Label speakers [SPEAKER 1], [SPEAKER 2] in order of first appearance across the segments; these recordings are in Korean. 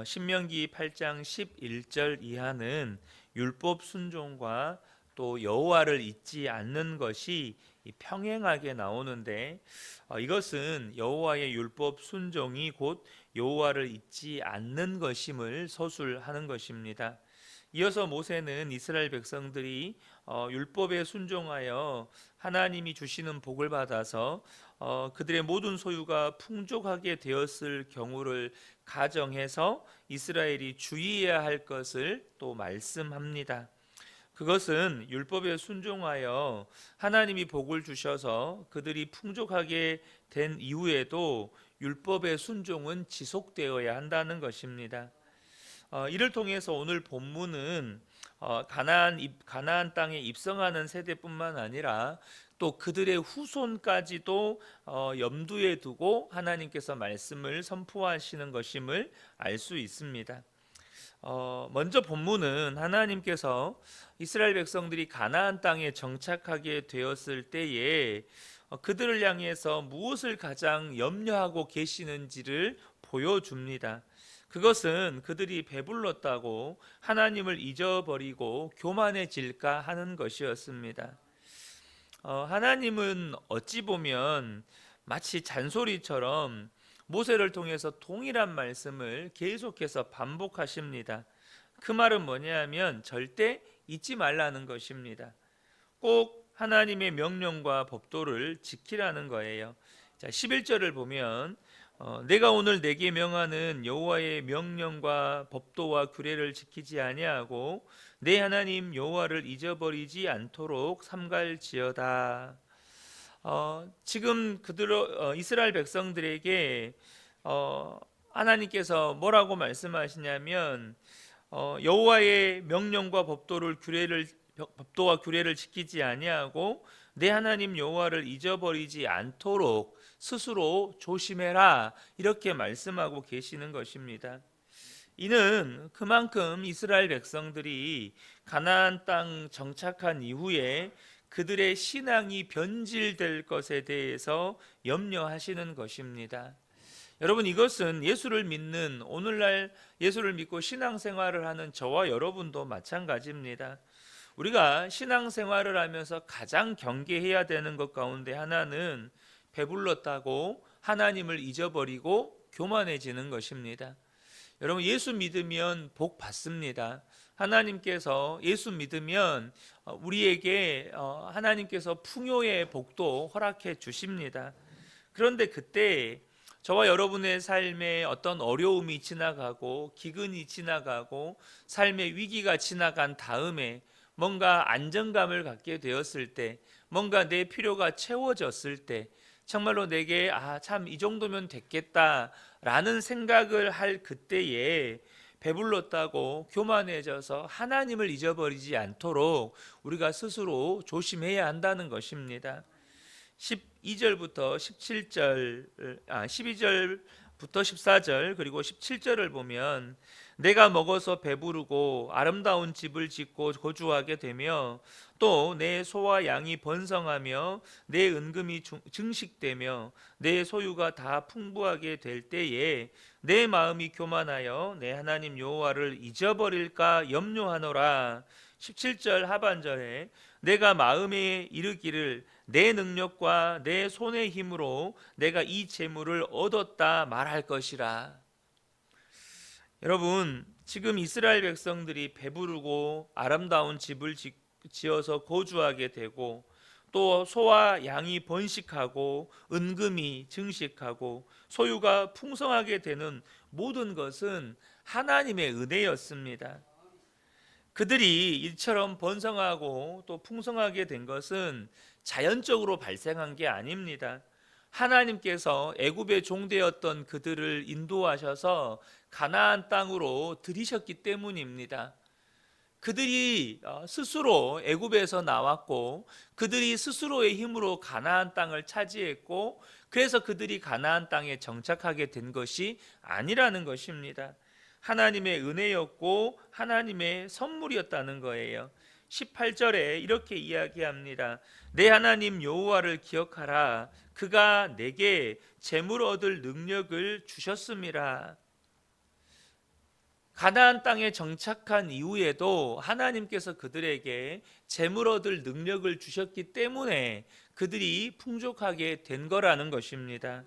[SPEAKER 1] 신명기 8장 11절 이하는 율법 순종과 또 여호와를 잊지 않는 것이 평행하게 나오는데, 이것은 여호와의 율법 순종이 곧 여호와를 잊지 않는 것임을 서술하는 것입니다. 이어서 모세는 이스라엘 백성들이 율법에 순종하여 하나님이 주시는 복을 받아서 그들의 모든 소유가 풍족하게 되었을 경우를 가정해서 이스라엘이 주의해야 할 것을 또 말씀합니다. 그것은 율법에 순종하여 하나님이 복을 주셔서 그들이 풍족하게 된 이후에도 율법의 순종은 지속되어야 한다는 것입니다. 이를 통해서 오늘 본문은 가나안 땅에 입성하는 세대뿐만 아니라 또 그들의 후손까지도 염두에 두고 하나님께서 말씀을 선포하시는 것임을 알 수 있습니다. 먼저 본문은 하나님께서 이스라엘 백성들이 가나안 땅에 정착하게 되었을 때에 그들을 향해서 무엇을 가장 염려하고 계시는지를 보여줍니다. 그것은 그들이 배불렀다고 하나님을 잊어버리고 교만해질까 하는 것이었습니다. 하나님은 어찌 보면 마치 잔소리처럼 모세를 통해서 동일한 말씀을 계속해서 반복하십니다. 그 말은 뭐냐면 절대 잊지 말라는 것입니다. 꼭 하나님의 명령과 법도를 지키라는 거예요. 자, 11절을 보면 내가 오늘 내게 명하는 여호와의 명령과 법도와 규례를 지키지 아니하고 내 하나님 여호와를 잊어버리지 않도록 삼갈지어다. 지금 이스라엘 백성들에게 하나님께서 뭐라고 말씀하시냐면 여호와의 명령과 법도와 규례를 지키지 아니하고 내 하나님 여호와를 잊어버리지 않도록 스스로 조심해라, 이렇게 말씀하고 계시는 것입니다. 이는 그만큼 이스라엘 백성들이 가나안 땅 정착한 이후에 그들의 신앙이 변질될 것에 대해서 염려하시는 것입니다. 여러분, 이것은 예수를 믿는, 오늘날 예수를 믿고 신앙생활을 하는 저와 여러분도 마찬가지입니다. 우리가 신앙생활을 하면서 가장 경계해야 되는 것 가운데 하나는 배불렀다고 하나님을 잊어버리고 교만해지는 것입니다. 여러분, 예수 믿으면 복 받습니다. 하나님께서 예수 믿으면 우리에게 하나님께서 풍요의 복도 허락해 주십니다. 그런데 그때 저와 여러분의 삶에 어떤 어려움이 지나가고 기근이 지나가고 삶의 위기가 지나간 다음에 뭔가 안정감을 갖게 되었을 때, 뭔가 내 필요가 채워졌을 때 정말로 내게 참 이 정도면 됐겠다라는 생각을 할 그때에 배불렀다고 교만해져서 하나님을 잊어버리지 않도록 우리가 스스로 조심해야 한다는 것입니다. 12절부터 17절, 12절부터 14절 그리고 17절을 보면 내가 먹어서 배부르고 아름다운 집을 짓고 거주하게 되며 또 내 소와 양이 번성하며 내 은금이 증식되며 내 소유가 다 풍부하게 될 때에 내 마음이 교만하여 내 하나님 여호와를 잊어버릴까 염려하노라. 17절 하반절에 내가 마음에 이르기를 내 능력과 내 손의 힘으로 내가 이 재물을 얻었다 말할 것이라. 여러분, 지금 이스라엘 백성들이 배부르고 아름다운 집을 지어서 거주하게 되고 또 소와 양이 번식하고 은금이 증식하고 소유가 풍성하게 되는 모든 것은 하나님의 은혜였습니다. 그들이 이처럼 번성하고 또 풍성하게 된 것은 자연적으로 발생한 게 아닙니다. 하나님께서 애굽의 종되었던 그들을 인도하셔서 가나안 땅으로 들이셨기 때문입니다. 그들이 스스로 애굽에서 나왔고 그들이 스스로의 힘으로 가나안 땅을 차지했고 그래서 그들이 가나안 땅에 정착하게 된 것이 아니라는 것입니다. 하나님의 은혜였고 하나님의 선물이었다는 거예요. 18절에 이렇게 이야기합니다. 내 하나님 여호와를 기억하라. 그가 내게 재물 얻을 능력을 주셨음이라. 가나안 땅에 정착한 이후에도 하나님께서 그들에게 재물 얻을 능력을 주셨기 때문에 그들이 풍족하게 된 거라는 것입니다.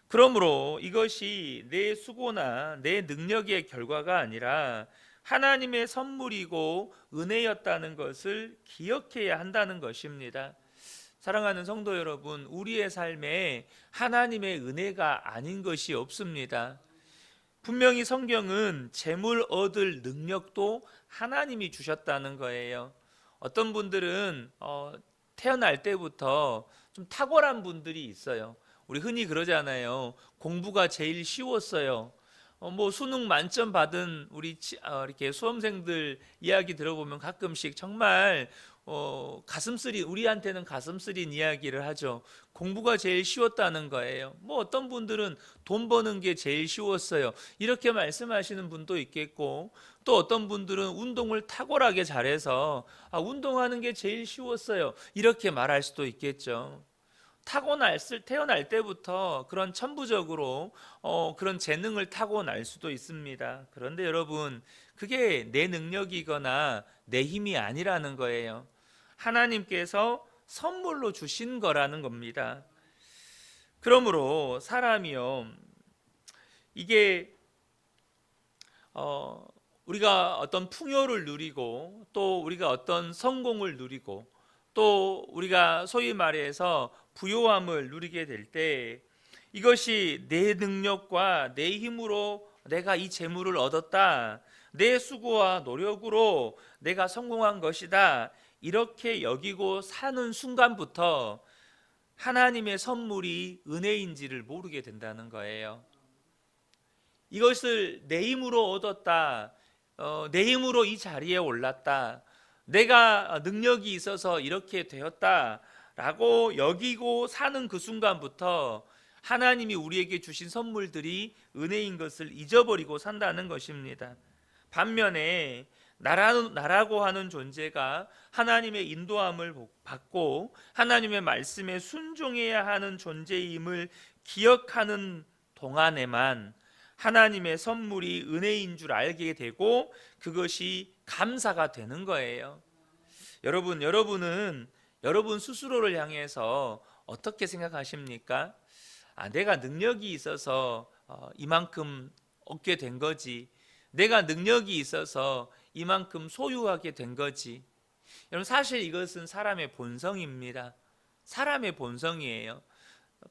[SPEAKER 1] 그러므로 이것이 내 수고나 내 능력의 결과가 아니라 하나님의 선물이고 은혜였다는 것을 기억해야 한다는 것입니다. 사랑하는 성도 여러분, 우리의 삶에 하나님의 은혜가 아닌 것이 없습니다. 분명히 성경은 재물 얻을 능력도 하나님이 주셨다는 거예요. 어떤 분들은 태어날 때부터 좀 탁월한 분들이 있어요. 우리 흔히 그러잖아요. 공부가 제일 쉬웠어요. 뭐 수능 만점 받은 우리 이렇게 수험생들 이야기 들어보면 가끔씩 정말 가슴 쓰린, 우리한테는 가슴 쓰린 이야기를 하죠. 공부가 제일 쉬웠다는 거예요. 뭐 어떤 분들은 돈 버는 게 제일 쉬웠어요, 이렇게 말씀하시는 분도 있겠고, 또 어떤 분들은 운동을 탁월하게 잘해서 운동하는 게 제일 쉬웠어요, 이렇게 말할 수도 있겠죠. 태어날 때부터 그런 천부적으로 그런 재능을 타고날 수도 있습니다. 그런데 여러분, 그게 내 능력이거나 내 힘이 아니라는 거예요. 하나님께서 선물로 주신 거라는 겁니다. 그러므로 사람이요, 이게 우리가 어떤 풍요를 누리고 또 우리가 어떤 성공을 누리고 또 우리가 소위 말해서 부요함을 누리게 될 때, 이것이 내 능력과 내 힘으로 내가 이 재물을 얻었다, 내 수고와 노력으로 내가 성공한 것이다, 이렇게 여기고 사는 순간부터 하나님의 선물이 은혜인지를 모르게 된다는 거예요. 이것을 내 힘으로 얻었다, 내 힘으로 이 자리에 올랐다, 내가 능력이 있어서 이렇게 되었다 라고 여기고 사는 그 순간부터 하나님이 우리에게 주신 선물들이 은혜인 것을 잊어버리고 산다는 것입니다. 반면에 나라고 하는 존재가 하나님의 인도함을 받고 하나님의 말씀에 순종해야 하는 존재임을 기억하는 동안에만 하나님의 선물이 은혜인 줄 알게 되고 그것이 감사가 되는 거예요. 여러분은 여러분 스스로를 향해서 어떻게 생각하십니까? 내가 능력이 있어서 이만큼 얻게 된 거지, 내가 능력이 있어서 이만큼 소유하게 된 거지. 여러분, 사실 이것은 사람의 본성입니다. 사람의 본성이에요.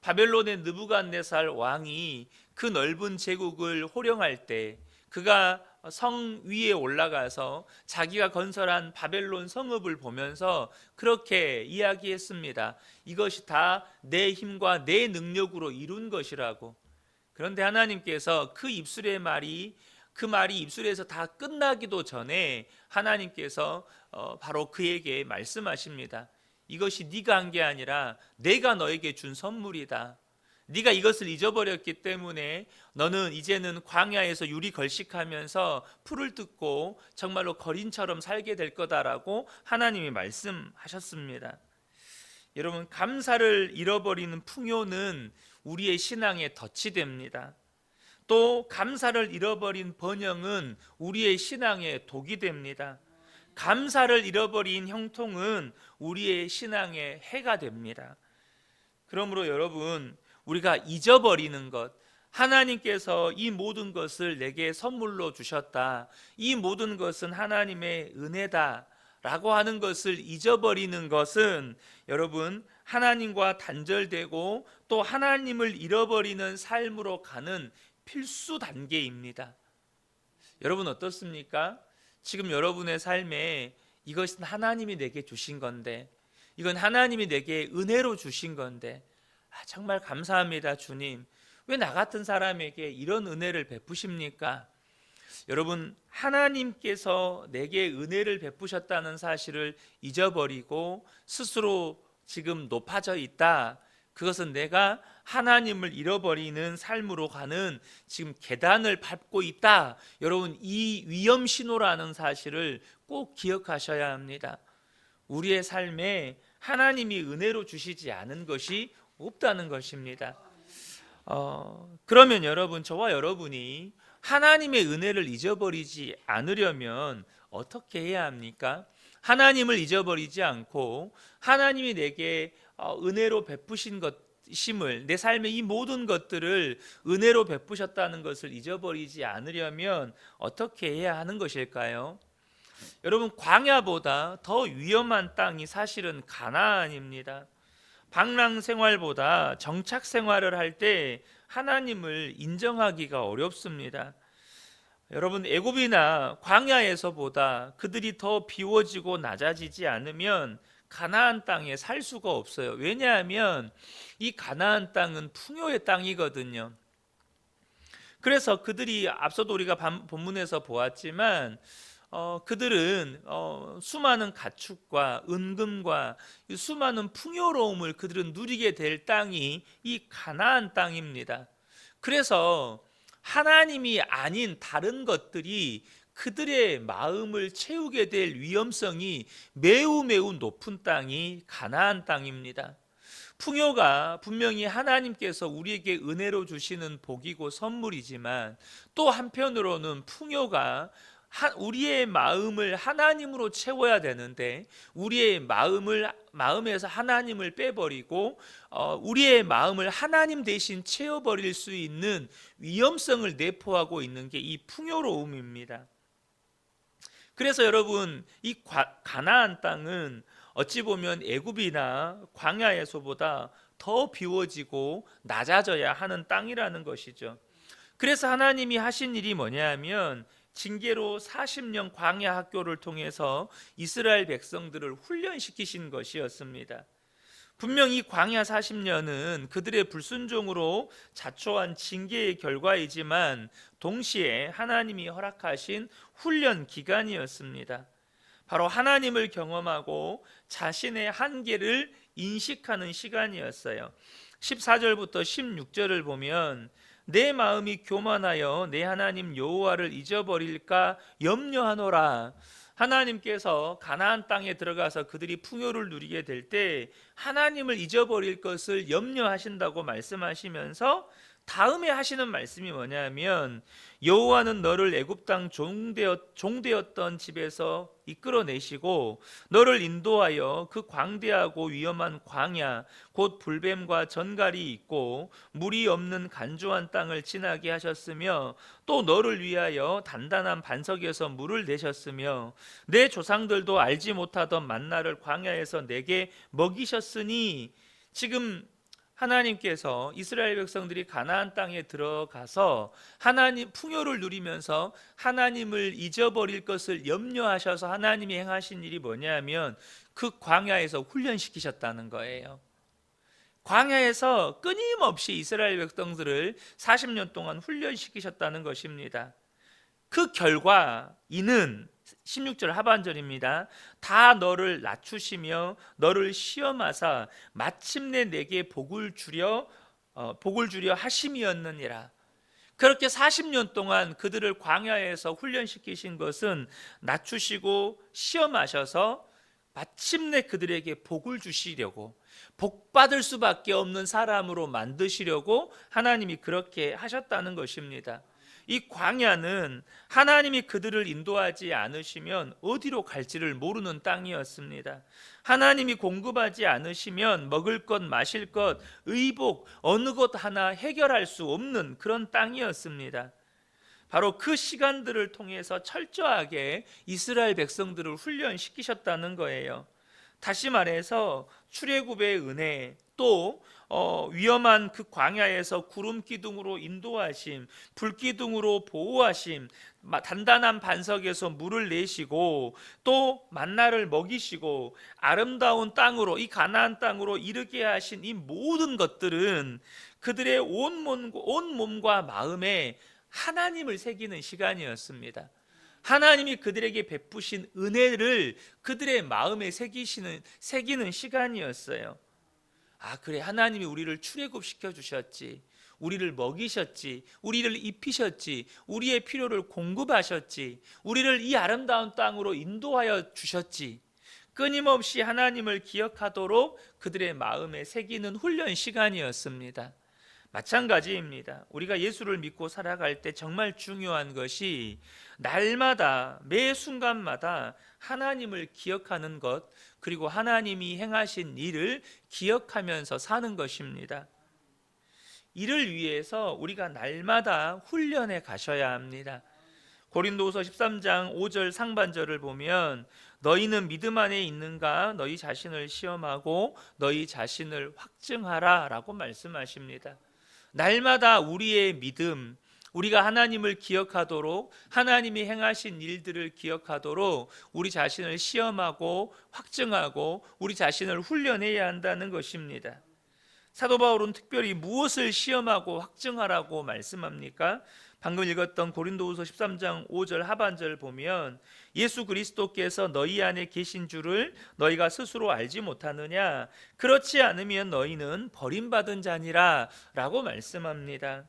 [SPEAKER 1] 바벨론의 느부갓네살 왕이 그 넓은 제국을 호령할 때 그가 성 위에 올라가서 자기가 건설한 바벨론 성읍을 보면서 그렇게 이야기했습니다. 이것이 다 내 힘과 내 능력으로 이룬 것이라고. 그런데 하나님께서 그 말이 입술에서 다 끝나기도 전에 하나님께서 바로 그에게 말씀하십니다. 이것이 네가 한 게 아니라 내가 너에게 준 선물이다. 네가 이것을 잊어버렸기 때문에 너는 이제는 광야에서 유리 걸식하면서 풀을 뜯고 정말로 거린처럼 살게 될 거다라고 하나님이 말씀하셨습니다. 여러분, 감사를 잃어버리는 풍요는 우리의 신앙에 덫이 됩니다. 또 감사를 잃어버린 번영은 우리의 신앙에 독이 됩니다. 감사를 잃어버린 형통은 우리의 신앙에 해가 됩니다. 그러므로 여러분, 우리가 잊어버리는 것, 하나님께서 이 모든 것을 내게 선물로 주셨다, 이 모든 것은 하나님의 은혜다 라고 하는 것을 잊어버리는 것은 여러분, 하나님과 단절되고 또 하나님을 잃어버리는 삶으로 가는 필수 단계입니다. 여러분 어떻습니까? 지금 여러분의 삶에 이것은 하나님이 내게 주신 건데, 이건 하나님이 내게 은혜로 주신 건데, 정말 감사합니다 주님, 왜 나 같은 사람에게 이런 은혜를 베푸십니까? 여러분, 하나님께서 내게 은혜를 베푸셨다는 사실을 잊어버리고 스스로 지금 높아져 있다, 그것은 내가 하나님을 잃어버리는 삶으로 가는 지금 계단을 밟고 있다. 여러분, 이 위험 신호라는 사실을 꼭 기억하셔야 합니다. 우리의 삶에 하나님이 은혜로 주시지 않은 것이 없다는 것입니다. 그러면 여러분, 저와 여러분이 하나님의 은혜를 잊어버리지 않으려면 어떻게 해야 합니까? 하나님을 잊어버리지 않고 하나님이 내게 은혜로 베푸신 것임을, 내 삶의 이 모든 것들을 은혜로 베푸셨다는 것을 잊어버리지 않으려면 어떻게 해야 하는 것일까요? 여러분, 광야보다 더 위험한 땅이 사실은 가나안입니다. 방랑 생활보다 정착 생활을 할 때 하나님을 인정하기가 어렵습니다. 여러분, 애굽이나 광야에서보다 그들이 더 비워지고 낮아지지 않으면 가나안 땅에 살 수가 없어요. 왜냐하면 이 가나안 땅은 풍요의 땅이거든요. 그래서 그들이 앞서도 우리가 본문에서 보았지만 그들은 수많은 가축과 은금과 수많은 풍요로움을 그들은 누리게 될 땅이 이 가나안 땅입니다. 그래서 하나님이 아닌 다른 것들이 그들의 마음을 채우게 될 위험성이 매우 높은 땅이 가나안 땅입니다. 풍요가 분명히 하나님께서 우리에게 은혜로 주시는 복이고 선물이지만, 또 한편으로는 풍요가 우리의 마음을 하나님으로 채워야 되는데 우리의 마음에서 하나님을 빼버리고 우리의 마음을 하나님 대신 채워버릴 수 있는 위험성을 내포하고 있는 게 이 풍요로움입니다. 그래서 여러분, 이 가나안 땅은 어찌 보면 애굽이나 광야에서보다 더 비워지고 낮아져야 하는 땅이라는 것이죠. 그래서 하나님이 하신 일이 뭐냐 하면 징계로 40년 광야 학교를 통해서 이스라엘 백성들을 훈련시키신 것이었습니다. 분명히 광야 40년은 그들의 불순종으로 자초한 징계의 결과이지만 동시에 하나님이 허락하신 훈련 기간이었습니다. 바로 하나님을 경험하고 자신의 한계를 인식하는 시간이었어요. 14절부터 16절을 보면 내 마음이 교만하여 내 하나님 여호와를 잊어버릴까 염려하노라. 하나님께서 가나안 땅에 들어가서 그들이 풍요를 누리게 될 때 하나님을 잊어버릴 것을 염려하신다고 말씀하시면서 다음에 하시는 말씀이 뭐냐면 여호와는 너를 애굽 땅 종되었던 집에서 이끌어내시고 너를 인도하여 그 광대하고 위험한 광야 곧 불뱀과 전갈이 있고 물이 없는 간조한 땅을 지나게 하셨으며 또 너를 위하여 단단한 반석에서 물을 내셨으며 내 조상들도 알지 못하던 만나를 광야에서 내게 먹이셨으니. 지금 하나님께서 이스라엘 백성들이 가나안 땅에 들어가서 하나님 풍요를 누리면서 하나님을 잊어버릴 것을 염려하셔서 하나님이 행하신 일이 뭐냐면 그 광야에서 훈련시키셨다는 거예요. 광야에서 끊임없이 이스라엘 백성들을 40년 동안 훈련시키셨다는 것입니다. 그 결과 이는 16절 하반절입니다. 다 너를 낮추시며 너를 시험하사 마침내 내게 복을 주려 하심이었느니라. 그렇게 40년 동안 그들을 광야에서 훈련시키신 것은 낮추시고 시험하셔서 마침내 그들에게 복을 주시려고, 복 받을 수밖에 없는 사람으로 만드시려고 하나님이 그렇게 하셨다는 것입니다. 이 광야는 하나님이 그들을 인도하지 않으시면 어디로 갈지를 모르는 땅이었습니다. 하나님이 공급하지 않으시면 먹을 것, 마실 것, 의복 어느 것 하나 해결할 수 없는 그런 땅이었습니다. 바로 그 시간들을 통해서 철저하게 이스라엘 백성들을 훈련시키셨다는 거예요. 다시 말해서 출애굽의 은혜, 또 위험한 그 광야에서 구름 기둥으로 인도하심, 불 기둥으로 보호하심, 단단한 반석에서 물을 내시고 또 만나를 먹이시고 아름다운 땅으로, 이 가나안 땅으로 이르게 하신 이 모든 것들은 그들의 온 몸과 마음에 하나님을 새기는 시간이었습니다. 하나님이 그들에게 베푸신 은혜를 그들의 마음에 새기는 시간이었어요. 아, 그래, 하나님이 우리를 출애굽시켜 주셨지, 우리를 먹이셨지, 우리를 입히셨지, 우리의 필요를 공급하셨지, 우리를 이 아름다운 땅으로 인도하여 주셨지. 끊임없이 하나님을 기억하도록 그들의 마음에 새기는 훈련 시간이었습니다. 마찬가지입니다. 우리가 예수를 믿고 살아갈 때 정말 중요한 것이 날마다 매 순간마다 하나님을 기억하는 것, 그리고 하나님이 행하신 일을 기억하면서 사는 것입니다. 이를 위해서 우리가 날마다 훈련해 가셔야 합니다. 고린도후서 13장 5절 상반절을 보면 너희는 믿음 안에 있는가 너희 자신을 시험하고 너희 자신을 확증하라 라고 말씀하십니다. 날마다 우리의 믿음, 우리가 하나님을 기억하도록, 하나님이 행하신 일들을 기억하도록 우리 자신을 시험하고 확증하고 우리 자신을 훈련해야 한다는 것입니다. 사도 바울은 특별히 무엇을 시험하고 확증하라고 말씀합니까? 방금 읽었던 고린도후서 13장 5절 하반절 보면 예수 그리스도께서 너희 안에 계신 줄을 너희가 스스로 알지 못하느냐? 그렇지 않으면 너희는 버림받은 자니라 라고 말씀합니다.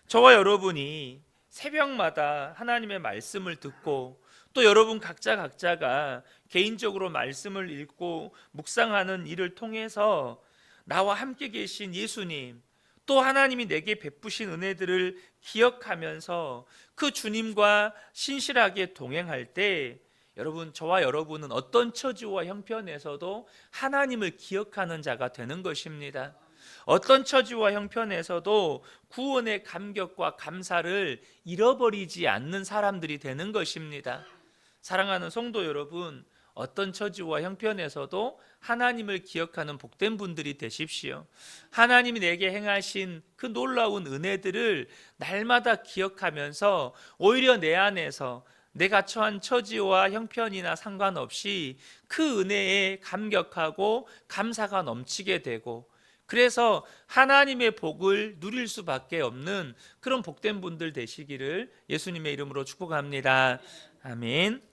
[SPEAKER 1] 저와 여러분이 새벽마다 하나님의 말씀을 듣고 또 여러분 각자가 개인적으로 말씀을 읽고 묵상하는 일을 통해서 나와 함께 계신 예수님, 또 하나님이 내게 베푸신 은혜들을 기억하면서 그 주님과 신실하게 동행할 때 여러분, 저와 여러분은 어떤 처지와 형편에서도 하나님을 기억하는 자가 되는 것입니다. 어떤 처지와 형편에서도 구원의 감격과 감사를 잃어버리지 않는 사람들이 되는 것입니다. 사랑하는 성도 여러분, 어떤 처지와 형편에서도 하나님을 기억하는 복된 분들이 되십시오. 하나님이 내게 행하신 그 놀라운 은혜들을 날마다 기억하면서 오히려 내 안에서 내가 처한 처지와 형편이나 상관없이 그 은혜에 감격하고 감사가 넘치게 되고, 그래서 하나님의 복을 누릴 수밖에 없는 그런 복된 분들 되시기를 예수님의 이름으로 축복합니다. 아멘.